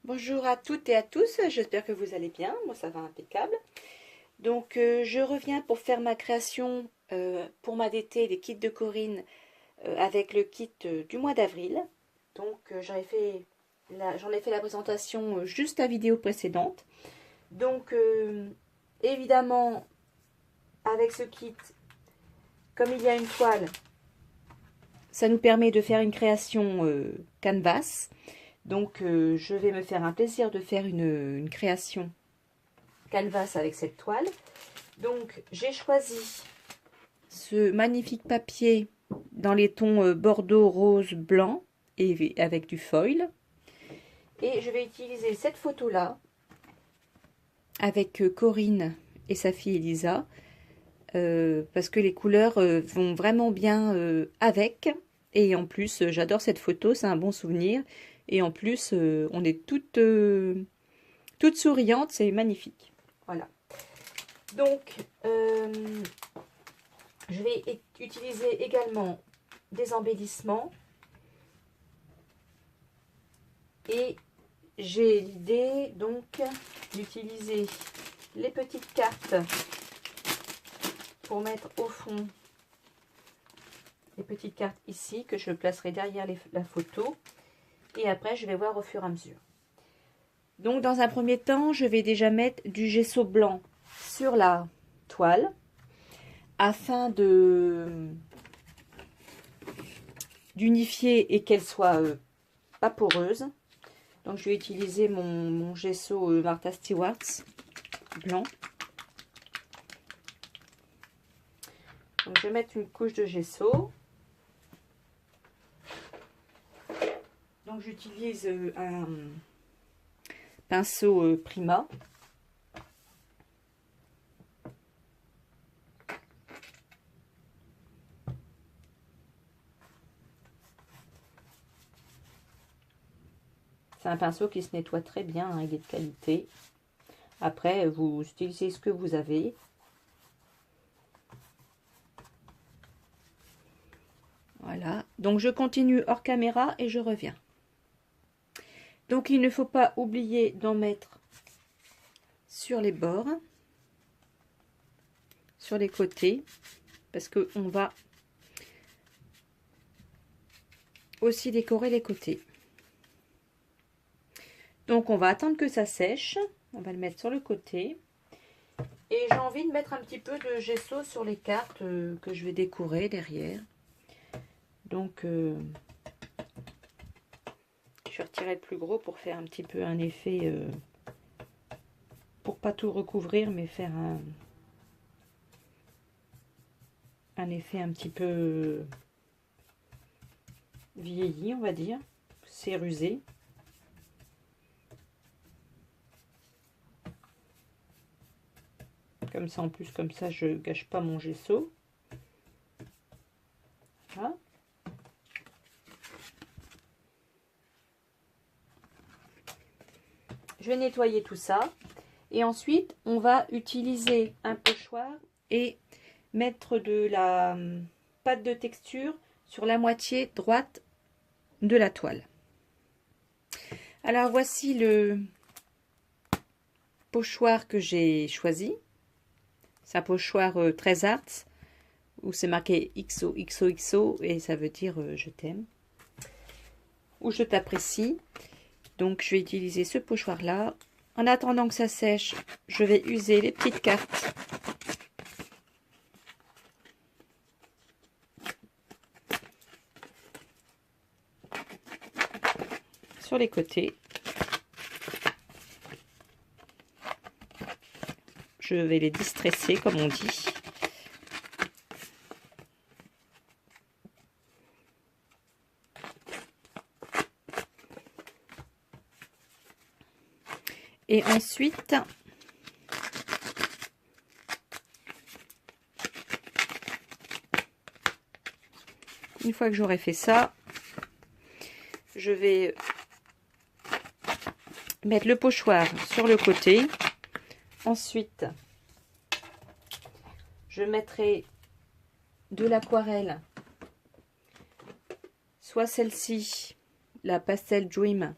Bonjour à toutes et à tous, j'espère que vous allez bien, moi ça va impeccable. Donc je reviens pour faire ma création pour ma d'été des kits de Corinne avec le kit du mois d'avril. Donc j'en ai fait la présentation juste la vidéo précédente. Donc évidemment avec ce kit, comme il y a une toile, ça nous permet de faire une création canvas. Donc je vais me faire un plaisir de faire une création canvas avec cette toile. Donc j'ai choisi ce magnifique papier dans les tons bordeaux, rose, blanc et avec du foil. Et je vais utiliser cette photo là avec Corinne et sa fille Elisa parce que les couleurs vont vraiment bien avec. Et en plus j'adore cette photo, c'est un bon souvenir. Et en plus on est toutes souriantes, c'est magnifique. Voilà. Donc, je vais utiliser également des embellissements. Et j'ai l'idée donc d'utiliser les petites cartes pour mettre au fond les petites cartes ici que je placerai derrière la photo. Et après, je vais voir au fur et à mesure. Donc, dans un premier temps, je vais déjà mettre du gesso blanc sur la toile afin d'unifier et qu'elle soit pas poreuse. Donc, je vais utiliser mon gesso Martha Stewart blanc. Donc, je vais mettre une couche de gesso. Donc, j'utilise un pinceau Prima. C'est un pinceau qui se nettoie très bien, hein, il est de qualité. Après, vous utilisez ce que vous avez. Voilà, donc je continue hors caméra et je reviens. Donc il ne faut pas oublier d'en mettre sur les bords, sur les côtés, parce qu'on va aussi décorer les côtés. Donc on va attendre que ça sèche, on va le mettre sur le côté. Et j'ai envie de mettre un petit peu de gesso sur les cartes que je vais décorer derrière. Donc je vais retirer le plus gros pour faire un petit peu un effet, pour pas tout recouvrir, mais faire un effet un petit peu vieilli, on va dire, c'est rusé. Comme ça, en plus, comme ça, je gâche pas mon gesso. Voilà. Je vais nettoyer tout ça. Et ensuite, on va utiliser un pochoir et mettre de la pâte de texture sur la moitié droite de la toile. Alors, voici le pochoir que j'ai choisi. C'est un pochoir 13 Arts où c'est marqué XOXOXO et ça veut dire je t'aime ou je t'apprécie. Donc je vais utiliser ce pochoir là. En attendant que ça sèche, je vais user les petites cartes sur les côtés. Je vais les distresser comme on dit. Et ensuite, une fois que j'aurai fait ça, je vais mettre le pochoir sur le côté. Ensuite, je mettrai de l'aquarelle, soit celle-ci, la Pastel Dream,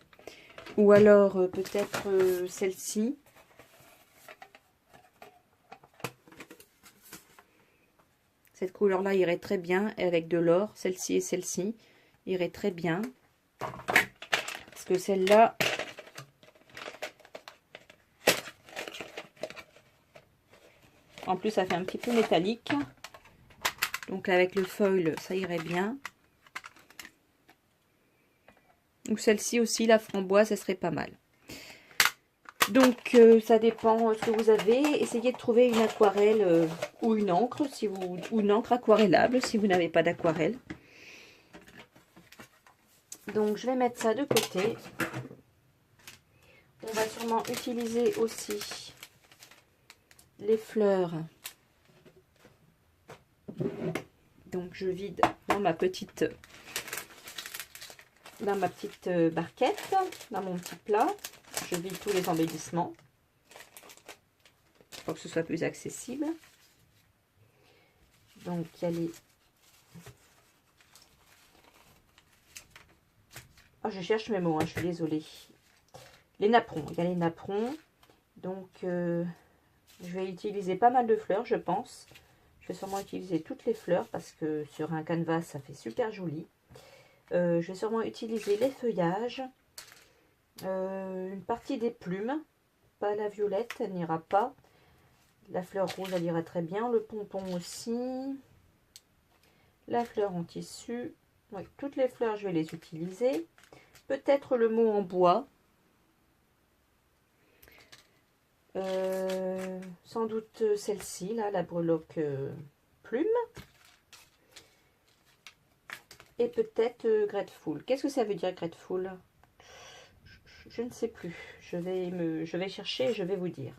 Ou alors peut-être celle-ci. Cette couleur-là irait très bien avec de l'or. Celle-ci et celle-ci iraient très bien. Parce que celle-là, en plus, ça fait un petit peu métallique. Donc avec le foil, ça irait bien. Ou celle-ci aussi, la framboise, ça serait pas mal. Donc ça dépend ce que vous avez. Essayez de trouver une aquarelle ou une encre, ou une encre aquarellable si vous n'avez pas d'aquarelle. Donc je vais mettre ça de côté. On va sûrement utiliser aussi les fleurs. Donc je vide dans ma petite barquette, dans mon petit plat. Je vide tous les embellissements pour que ce soit plus accessible. Donc il y a les... Oh, je cherche mes mots, hein, je suis désolée. Les napperons, il y a les napperons. Donc je vais utiliser pas mal de fleurs, je pense. Je vais sûrement utiliser toutes les fleurs parce que sur un canvas, ça fait super joli. Je vais sûrement utiliser les feuillages. Une partie des plumes. Pas la violette, elle n'ira pas. La fleur rouge, elle ira très bien. Le pompon aussi. La fleur en tissu. Oui, toutes les fleurs, je vais les utiliser. Peut-être le mot en bois. Sans doute celle-ci, là, la breloque plume. Et peut-être Grateful. Qu'est-ce que ça veut dire Grateful? Je ne sais plus. Je vais chercher et je vais vous dire.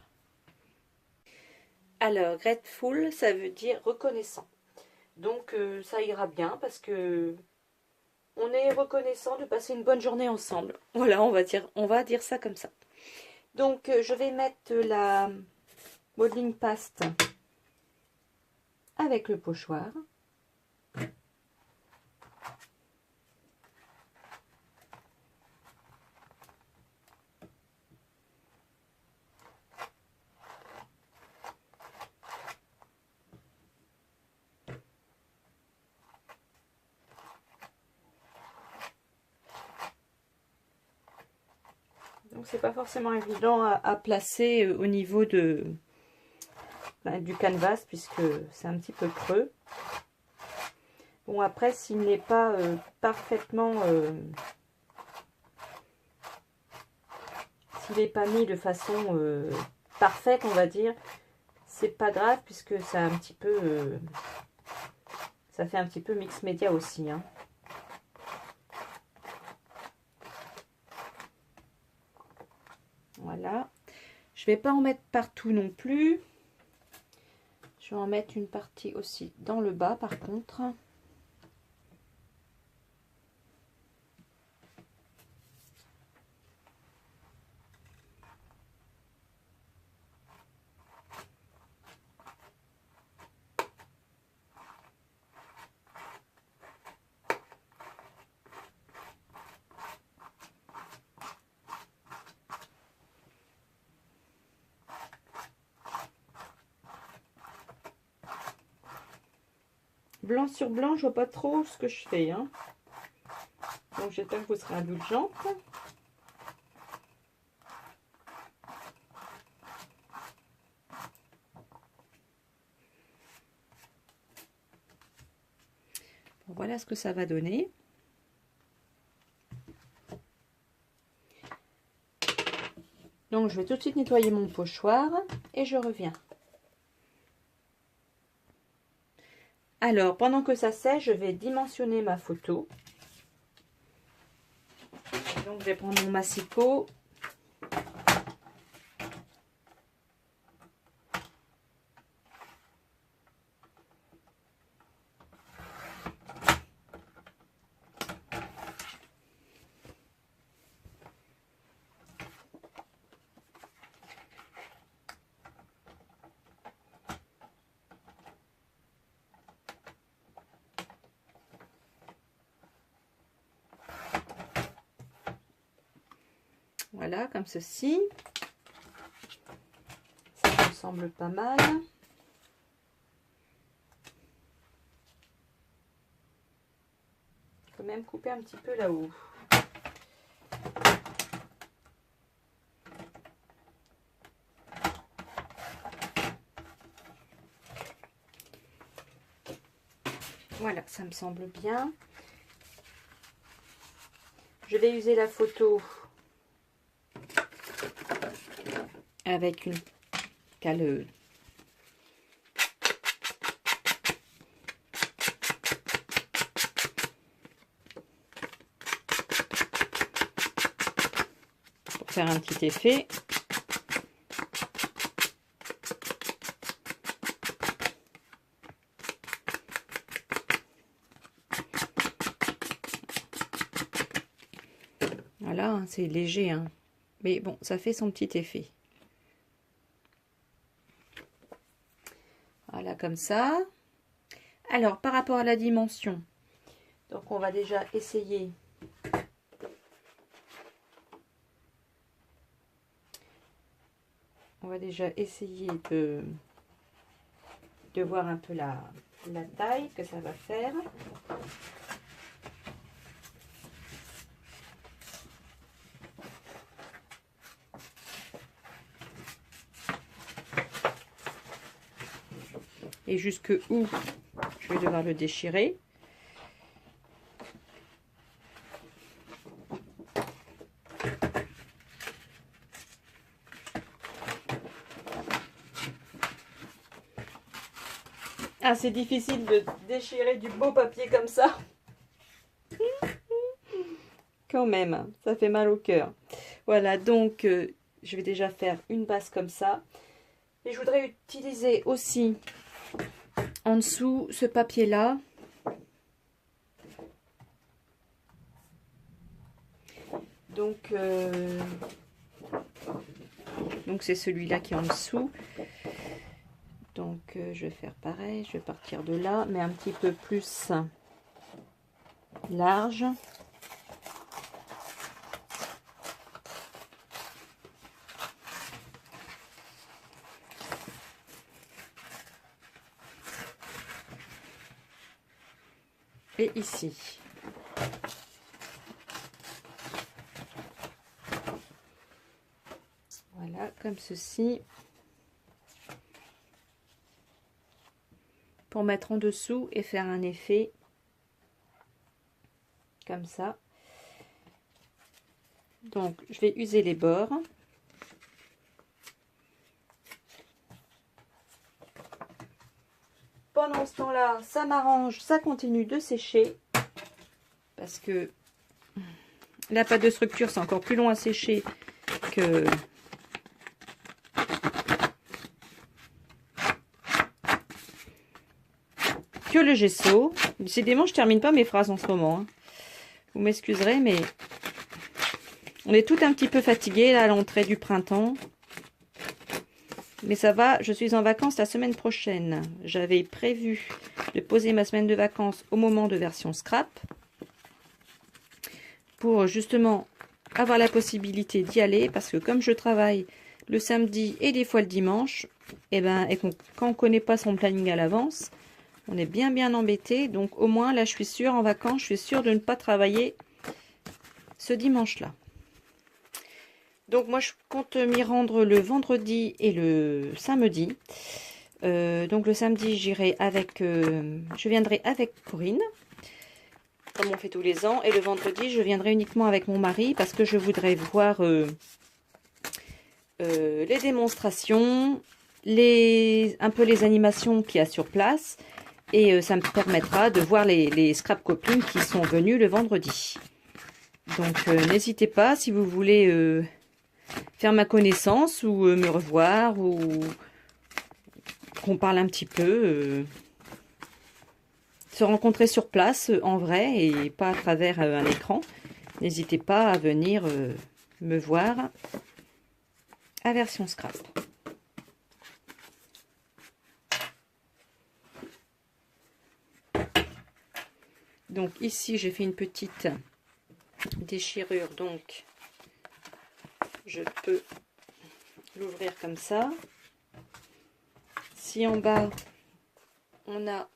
Alors, Grateful, ça veut dire reconnaissant. Donc, ça ira bien parce que on est reconnaissant de passer une bonne journée ensemble. Voilà, on va dire ça comme ça. Donc, je vais mettre la modeling paste avec le pochoir. Donc, c'est pas forcément évident à placer au niveau du canvas puisque c'est un petit peu creux. Bon, après, s'il n'est pas parfaitement... s'il n'est pas mis de façon parfaite, on va dire, c'est pas grave puisque ça un petit peu... ça fait un petit peu mix média aussi, hein. Voilà. Je vais pas en mettre partout non plus. Je vais en mettre une partie aussi dans le bas par contre. Blanc sur blanc, je vois pas trop ce que je fais, hein. Donc j'espère que vous serez indulgente. Bon, voilà ce que ça va donner. Donc je vais tout de suite nettoyer mon pochoir et je reviens. Alors pendant que ça sèche, je vais dimensionner ma photo. Donc je vais prendre mon massicot. Voilà, comme ceci. Ça me semble pas mal. Je peux même couper un petit peu là-haut. Voilà, ça me semble bien. Je vais user la photo avec une cale pour faire un petit effet. Voilà, c'est léger, hein. Mais bon, ça fait son petit effet. Voilà, comme ça. Alors, par rapport à la dimension, donc on va déjà essayer de voir un peu la taille que ça va faire. Et jusque où je vais devoir le déchirer. Ah, c'est difficile de déchirer du beau papier comme ça. Quand même, ça fait mal au cœur. Voilà, donc je vais déjà faire une base comme ça. Et je voudrais utiliser aussi en dessous ce papier-là. Donc c'est celui-là qui est en dessous. Donc je vais faire pareil, je vais partir de là, mais un petit peu plus large. Et ici. Voilà, comme ceci. Pour mettre en dessous et faire un effet comme ça. Donc, je vais user les bords. Pendant ce temps-là, ça m'arrange, ça continue de sécher. Parce que la pâte de structure, c'est encore plus long à sécher que... le gesso. Décidément, je termine pas mes phrases en ce moment. Hein. Vous m'excuserez, mais on est tout un petit peu fatigué là à l'entrée du printemps. Mais ça va, je suis en vacances la semaine prochaine. J'avais prévu de poser ma semaine de vacances au moment de version scrap. Pour justement avoir la possibilité d'y aller. Parce que comme je travaille le samedi et des fois le dimanche, et quand on ne connaît pas son planning à l'avance, on est bien embêté. Donc au moins là je suis sûre en vacances, je suis sûre de ne pas travailler ce dimanche-là. Donc moi je compte m'y rendre le vendredi et le samedi. Donc le samedi j'irai avec, je viendrai avec Corinne, comme on fait tous les ans. Et le vendredi je viendrai uniquement avec mon mari parce que je voudrais voir les démonstrations, un peu les animations qu'il y a sur place. Et ça me permettra de voir les scrap copines qui sont venues le vendredi. Donc n'hésitez pas si vous voulez faire ma connaissance ou me revoir ou qu'on parle un petit peu. Se rencontrer sur place en vrai et pas à travers un écran. N'hésitez pas à venir me voir à version scrap. Donc ici j'ai fait une petite déchirure, donc je peux l'ouvrir comme ça. Si en bas, on a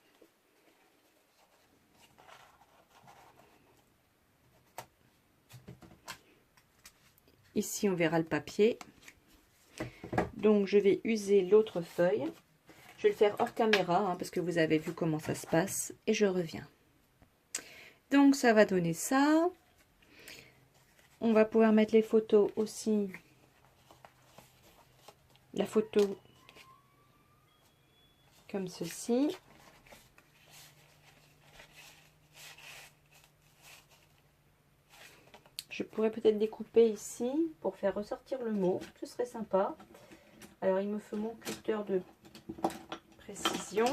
ici, on verra le papier. Donc, je vais user l'autre feuille. Je vais le faire hors caméra, hein, parce que vous avez vu comment ça se passe. Et je reviens. Donc, ça va donner ça. On va pouvoir mettre les photos aussi. La photo comme ceci. Je pourrais peut-être découper ici pour faire ressortir le mot. Ce serait sympa. Alors, il me faut mon cutter de précision.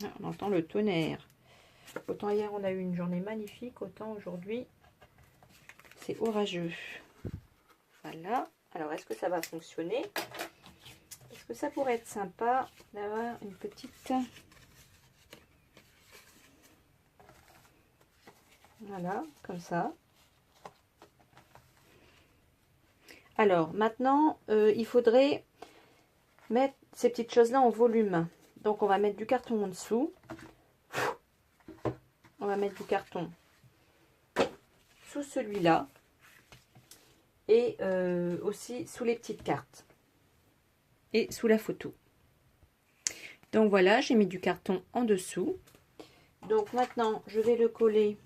Ah, on entend le tonnerre. Autant hier on a eu une journée magnifique, autant aujourd'hui c'est orageux. Voilà. Alors, est-ce que ça va fonctionner? Est-ce que ça pourrait être sympa d'avoir une petite... Voilà, comme ça. Alors, maintenant, il faudrait mettre ces petites choses-là en volume. Donc, on va mettre du carton en dessous. On va mettre du carton sous celui-là. Et aussi sous les petites cartes. Et sous la photo. Donc, voilà, j'ai mis du carton en dessous. Donc, maintenant, je vais le coller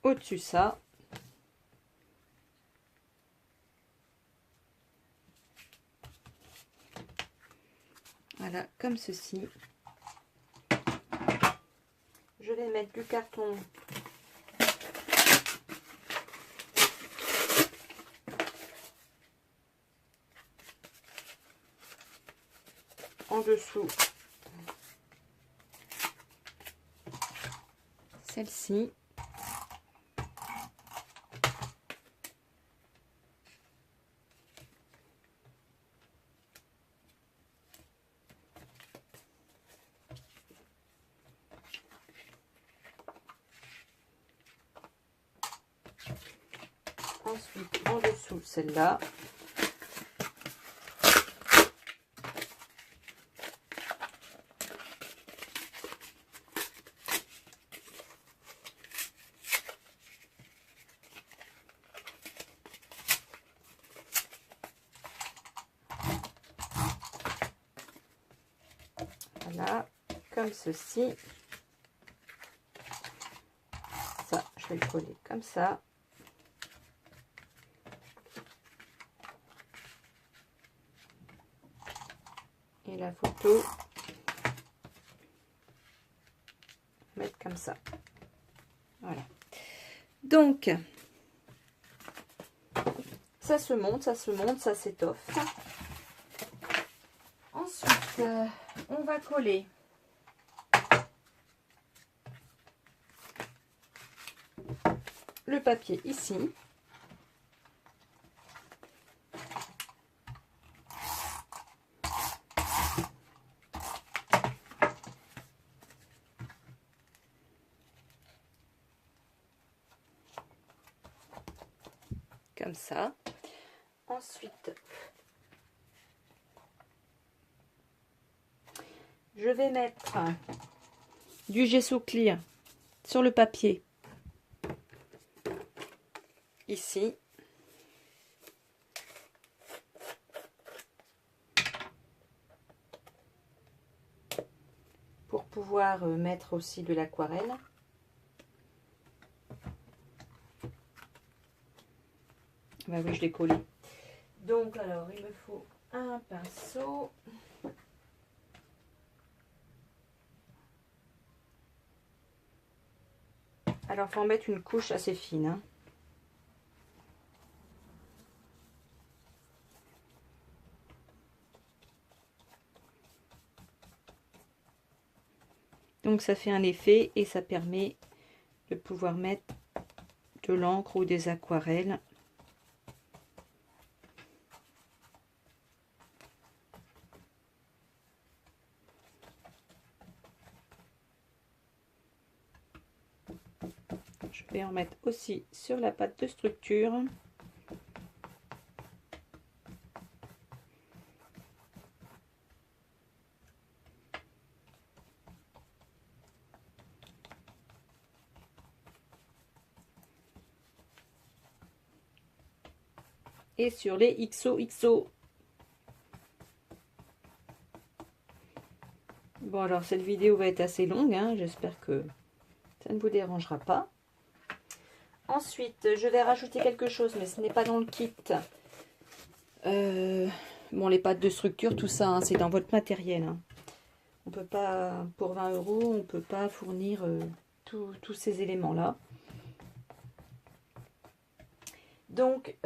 au-dessus ça. Voilà, comme ceci. Je vais mettre du carton en dessous. Celle-ci. Ensuite, en dessous, celle-là. Voilà, comme ceci. Ça, je vais le coller comme ça. Et la photo, mettre comme ça. Voilà. Donc, ça se monte, ça s'étoffe. Ensuite, on va coller le papier ici. Comme ça. Ensuite, je vais mettre du gesso clear sur le papier. Ici. Pour pouvoir mettre aussi de l'aquarelle. Bah oui, je l'ai collé. Donc, alors, il me faut un pinceau. Alors, il faut en mettre une couche assez fine. Hein. Donc ça fait un effet et ça permet de pouvoir mettre de l'encre ou des aquarelles. Je vais en mettre aussi sur la pâte de structure. Et sur les XOXO. Bon, alors cette vidéo va être assez longue, hein. J'espère que ça ne vous dérangera pas. Ensuite, je vais rajouter quelque chose, mais ce n'est pas dans le kit. Bon, les pâtes de structure, tout ça, hein, c'est dans votre matériel. Hein. On peut pas, pour 20 €, on ne peut pas fournir tous ces éléments-là. Donc,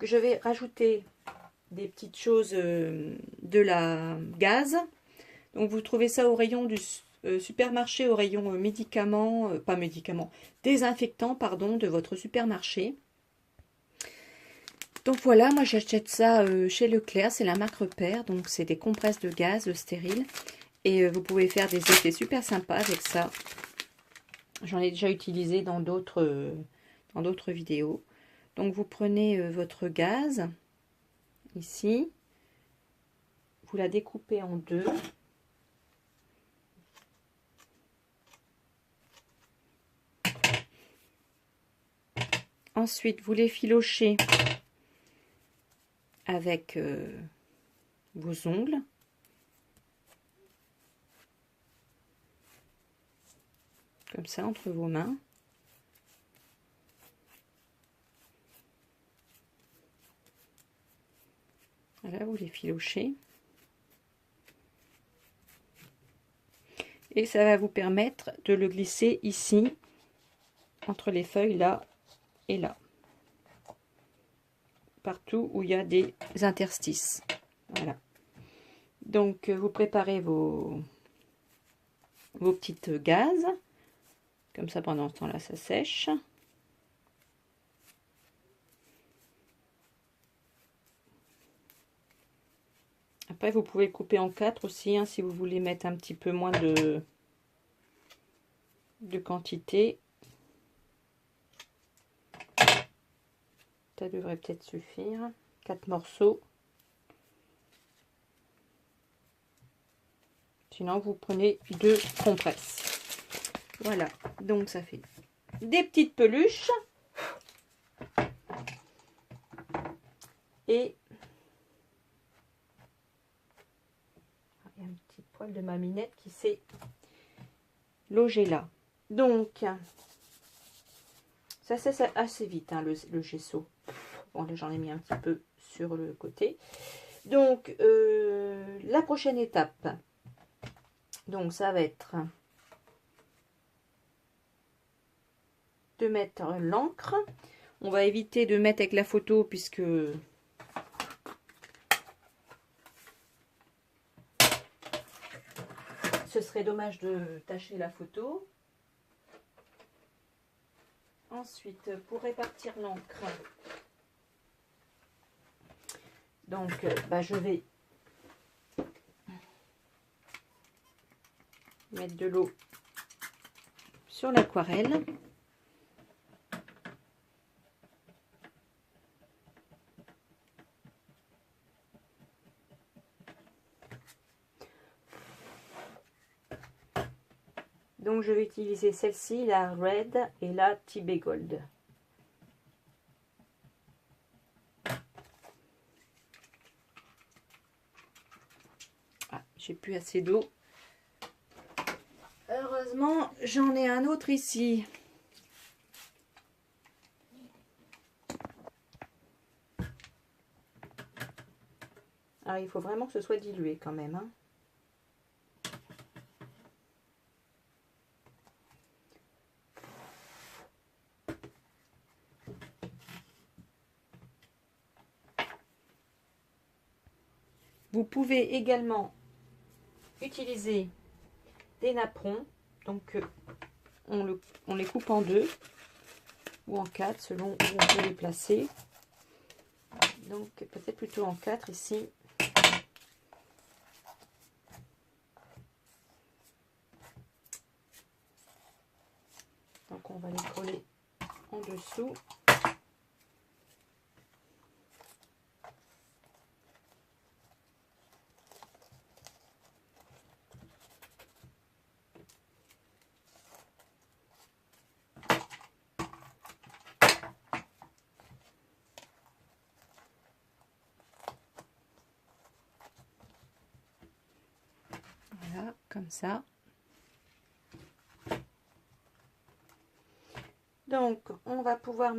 je vais rajouter des petites choses de la gaze. Donc, vous trouvez ça au rayon du supermarché, au rayon médicaments, pas médicaments, désinfectants, pardon, de votre supermarché. Donc voilà, moi j'achète ça chez Leclerc, c'est la marque Repère, donc c'est des compresses de gaz stériles. Et vous pouvez faire des effets super sympas avec ça. J'en ai déjà utilisé dans d'autres vidéos. Donc vous prenez votre gaz, ici, vous la découpez en deux. Ensuite, vous les filochez avec vos ongles. Comme ça, entre vos mains. Voilà, vous les filochez. Et ça va vous permettre de le glisser ici, entre les feuilles là et là. Partout où il y a des interstices. Voilà. Donc, vous préparez vos petites gazes. Comme ça, pendant ce temps-là, ça sèche. Après, vous pouvez couper en 4 aussi, hein, si vous voulez mettre un petit peu moins de quantité. Ça devrait peut-être suffire. 4 morceaux. Sinon, vous prenez 2 compresses. Voilà, donc ça fait des petites peluches. Et il y a un petit poil de ma minette qui s'est logé là. Donc, ça c'est assez vite, hein, le gesso. Bon, là j'en ai mis un petit peu sur le côté. Donc, la prochaine étape, donc ça va être de mettre l'encre. On va éviter de mettre avec la photo puisque ce serait dommage de tacher la photo. Ensuite, pour répartir l'encre, donc je vais mettre de l'eau sur l'aquarelle. Donc je vais utiliser celle-ci, la Red et la Tibet Gold. Ah, j'ai plus assez d'eau. Heureusement, j'en ai un autre ici. Alors il faut vraiment que ce soit dilué quand même, hein. Vous pouvez également utiliser des napperons. Donc on les coupe en 2 ou en 4 selon où on peut les placer. Donc peut-être plutôt en 4 ici. Donc on va les coller en dessous. Voilà, comme ça. Donc, on va pouvoir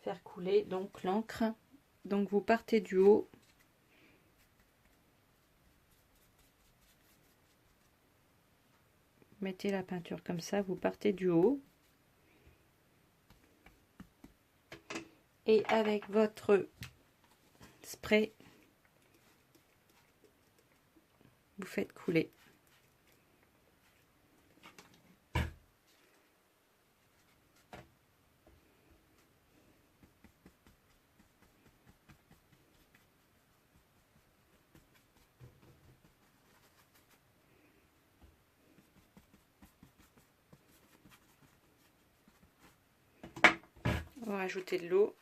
faire couler donc l'encre. Donc, vous partez du haut. Mettez la peinture comme ça, vous partez du haut. Et avec votre spray, vous faites couler. On va rajouter de l'eau.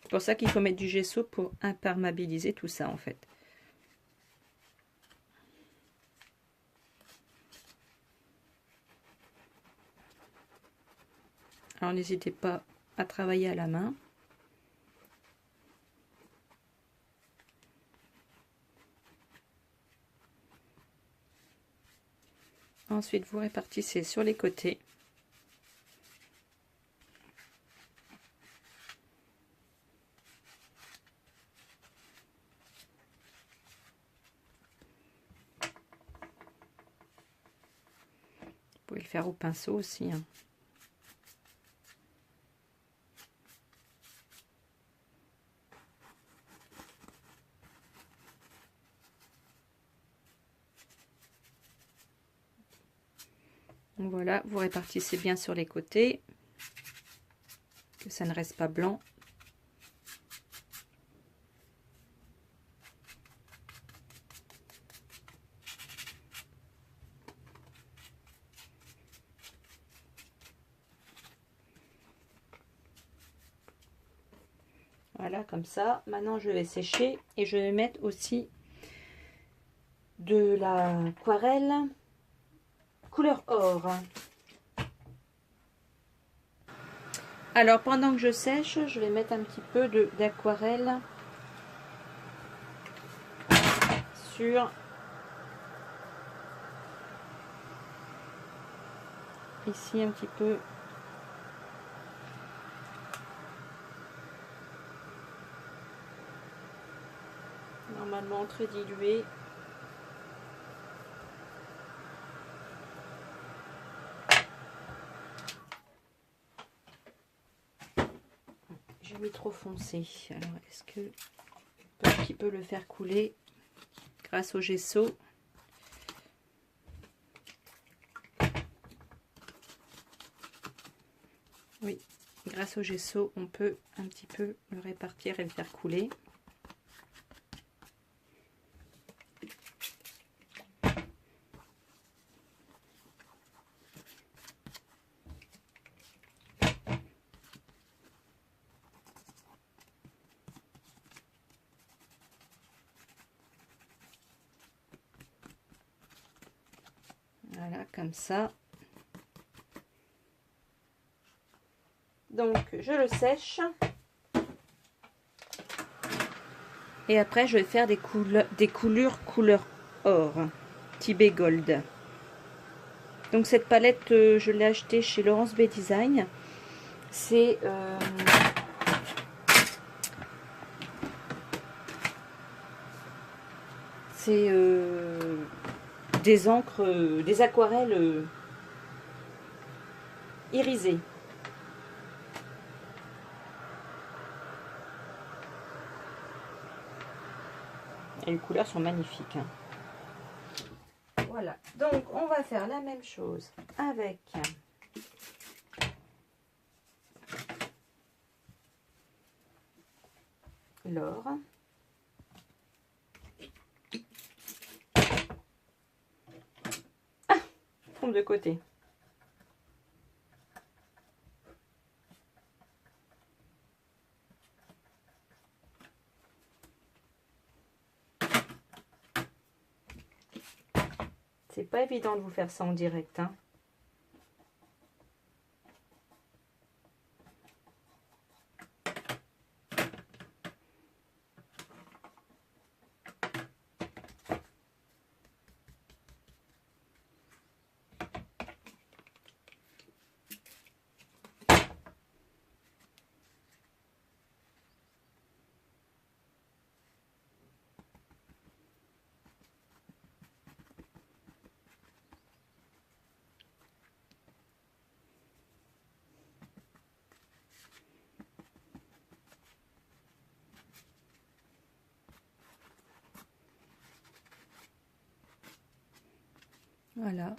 C'est pour ça qu'il faut mettre du gesso pour imperméabiliser tout ça en fait. Alors n'hésitez pas à travailler à la main. Ensuite, vous répartissez sur les côtés. Vous pouvez le faire au pinceau aussi, hein. Donc voilà, vous répartissez bien sur les côtés, que ça ne reste pas blanc. Voilà, comme ça. Maintenant, je vais sécher et je vais mettre aussi de l'aquarelle couleur or. Alors, pendant que je sèche, je vais mettre un petit peu d'aquarelle sur ici un petit peu. Normalement très dilué. J'ai mis trop foncé. Alors est-ce que je peux un petit peu le faire couler grâce au gesso? Oui, grâce au gesso, on peut un petit peu le répartir et le faire couler. Voilà, comme ça. Donc, je le sèche. Et après, je vais faire des coulures couleur or, Tibet Gold. Donc, cette palette, je l'ai achetée chez Laurence B Design. C'est des encres, des aquarelles irisées. Et les couleurs sont magnifiques. Hein. Voilà, donc on va faire la même chose avec l'or. Ah, tombe de côté. C'est pas évident de vous faire ça en direct, hein. Voilà.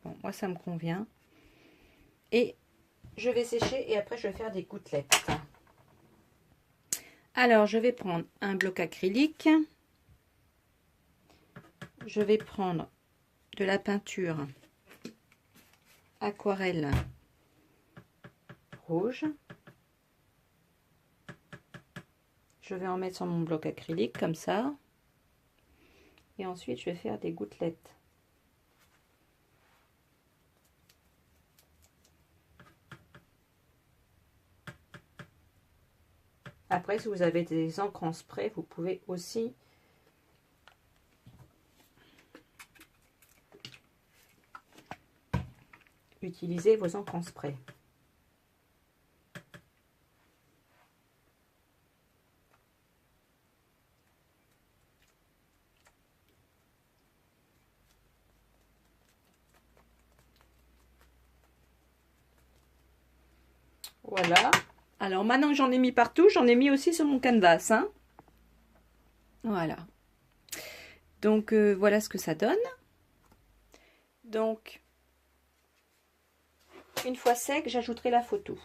Bon, moi ça me convient. Et je vais sécher et après je vais faire des gouttelettes. Alors je vais prendre un bloc acrylique. Je vais prendre de la peinture aquarelle rouge. Je vais en mettre sur mon bloc acrylique comme ça. Et ensuite, je vais faire des gouttelettes. Après, si vous avez des encres en spray, vous pouvez aussi utiliser vos encres en spray. Voilà. Alors maintenant que j'en ai mis partout, j'en ai mis aussi sur mon canvas. Hein. Voilà. Donc voilà ce que ça donne. Donc une fois sec, j'ajouterai la photo.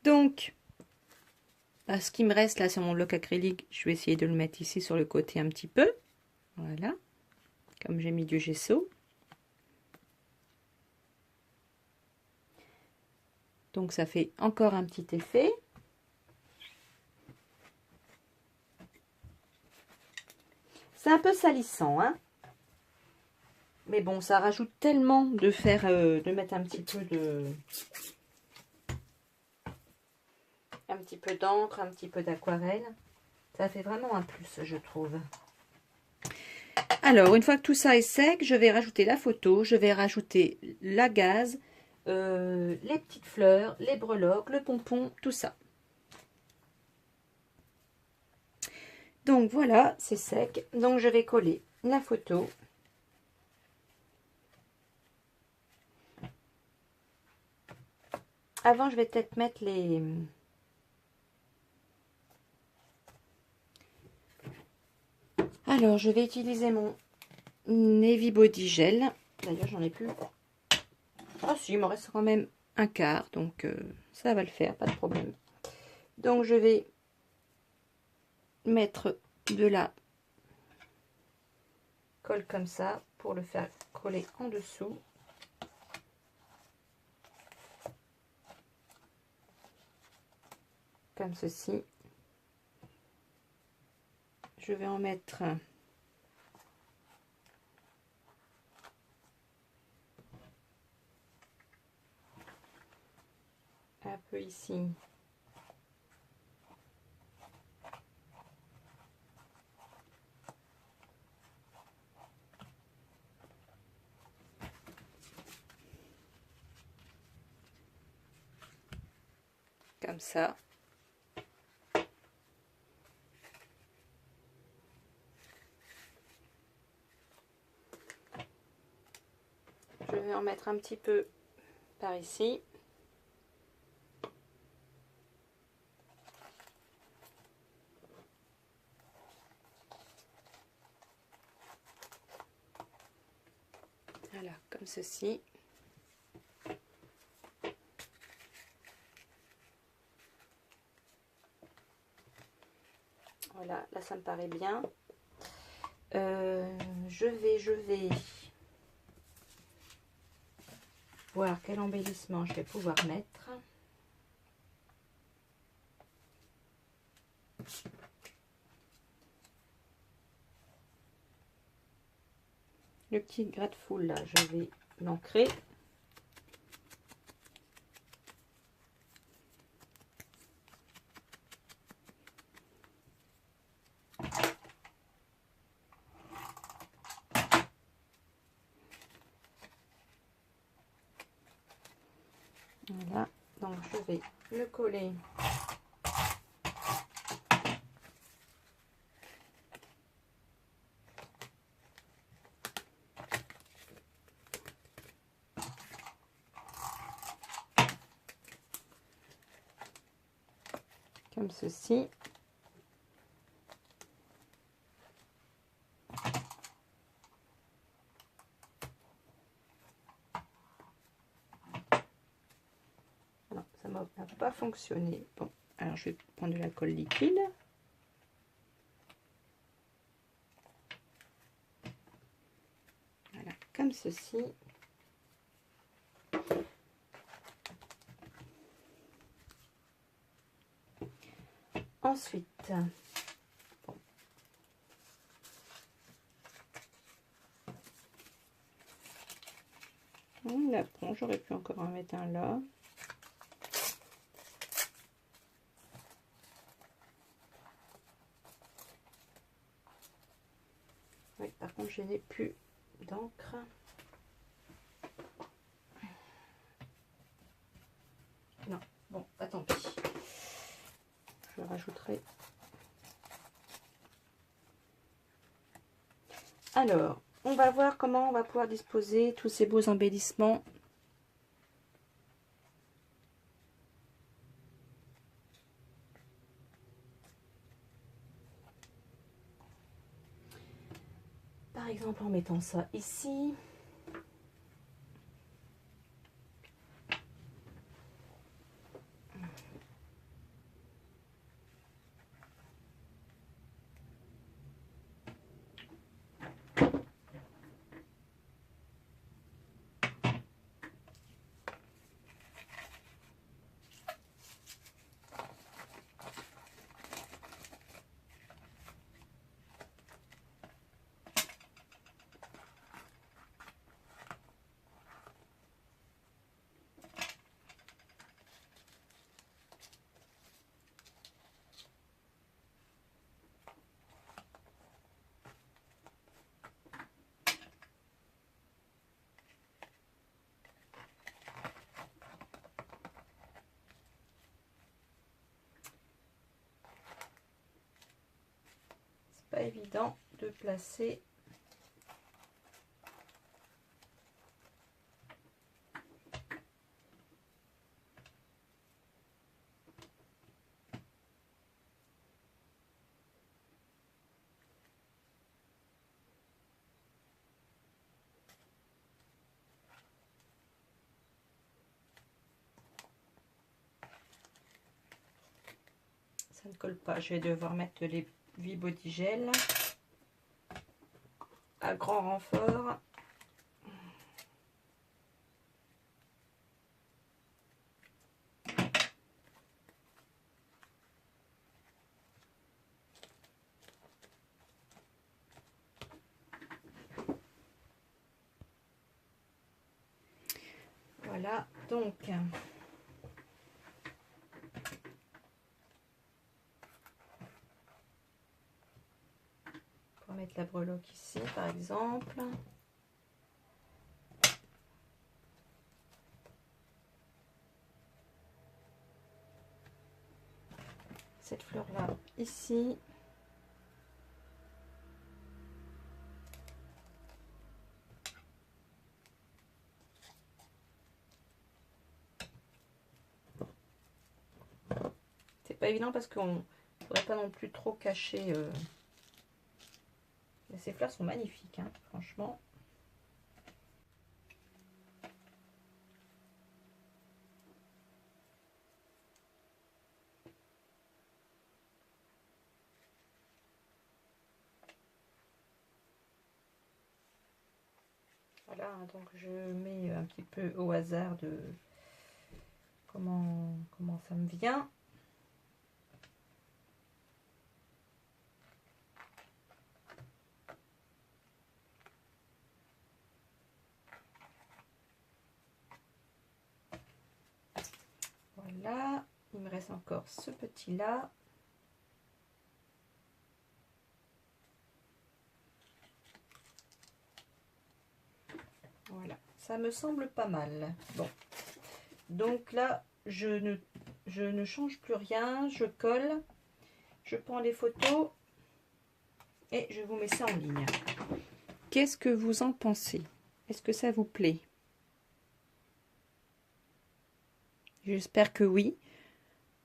Donc ce qui me reste là sur mon bloc acrylique, je vais essayer de le mettre ici sur le côté un petit peu. Voilà. Comme j'ai mis du gesso. Donc ça fait encore un petit effet. C'est un peu salissant, hein. Mais bon, ça rajoute tellement de faire, de mettre un petit peu d'encre, un petit peu d'aquarelle. Ça fait vraiment un plus, je trouve. Alors, une fois que tout ça est sec, je vais rajouter la photo, je vais rajouter la gaze, les petites fleurs, les breloques, le pompon, tout ça. Donc voilà, c'est sec. Donc je vais coller la photo. Avant, je vais peut-être mettre les... Alors, je vais utiliser mon Navy Body Gel. D'ailleurs, j'en ai plus. Ah si, il me reste quand même un quart. Donc, ça va le faire, pas de problème. Donc, je vais mettre de la colle comme ça pour le faire coller en dessous. Comme ceci. Je vais en mettre un peu ici. Comme ça. Je vais en mettre un petit peu par ici. comme ceci. Voilà, là ça me paraît bien. Je vais voir quel embellissement je vais pouvoir mettre. Le petit gratte-foule là, je vais l'ancrer. Voilà, donc je vais le coller comme ceci. Non, ça n'a pas fonctionné. Bon, alors je vais prendre de la colle liquide. Voilà, comme ceci. Ensuite, bon, j'aurais pu encore en mettre un là. Oui, par contre, je n'ai plus d'encre. Non, bon, tant pis. Je rajouterai. Alors, on va voir comment on va pouvoir disposer tous ces beaux embellissements. Par exemple, en mettant ça ici. Pas évident de placer ça ne colle pas. Je vais devoir mettre les Vibodigel à grand renfort. Voilà, donc pour mettre la breloque ici par exemple. Cette fleur là ici. C'est pas évident parce qu'on ne faudrait pas non plus trop cacher. Mais ces fleurs sont magnifiques, hein, franchement. Voilà, donc je mets un petit peu au hasard de comment ça me vient. Voilà, il me reste encore ce petit là. Voilà, ça me semble pas mal. Bon, donc là, je ne change plus rien, je colle, je prends les photos et je vous mets ça en ligne. Qu'est-ce que vous en pensez? Est-ce que ça vous plaît? J'espère que oui.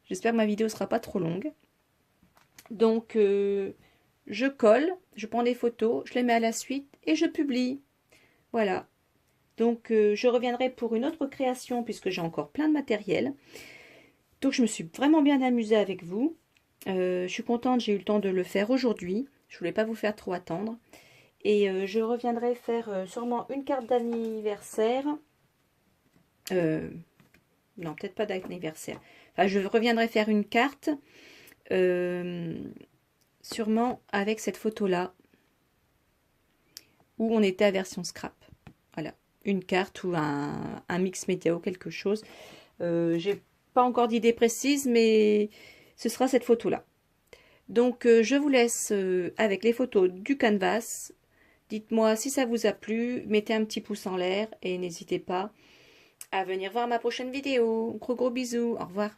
J'espère que ma vidéo sera pas trop longue. Donc, je colle, je prends des photos, je les mets à la suite et je publie. Voilà. Donc, je reviendrai pour une autre création puisque j'ai encore plein de matériel. Donc, je me suis vraiment bien amusée avec vous. Je suis contente, j'ai eu le temps de le faire aujourd'hui. Je voulais pas vous faire trop attendre. Et je reviendrai faire sûrement une carte d'anniversaire. Non, peut-être pas d'anniversaire. Enfin, je reviendrai faire une carte. Sûrement avec cette photo-là. Où on était à version scrap. Voilà. Une carte ou un mix média ou quelque chose. J'ai pas encore d'idée précise, mais ce sera cette photo-là. Donc, je vous laisse avec les photos du canvas. Dites-moi si ça vous a plu, mettez un petit pouce en l'air et n'hésitez pas à venir voir ma prochaine vidéo. Gros bisous, au revoir.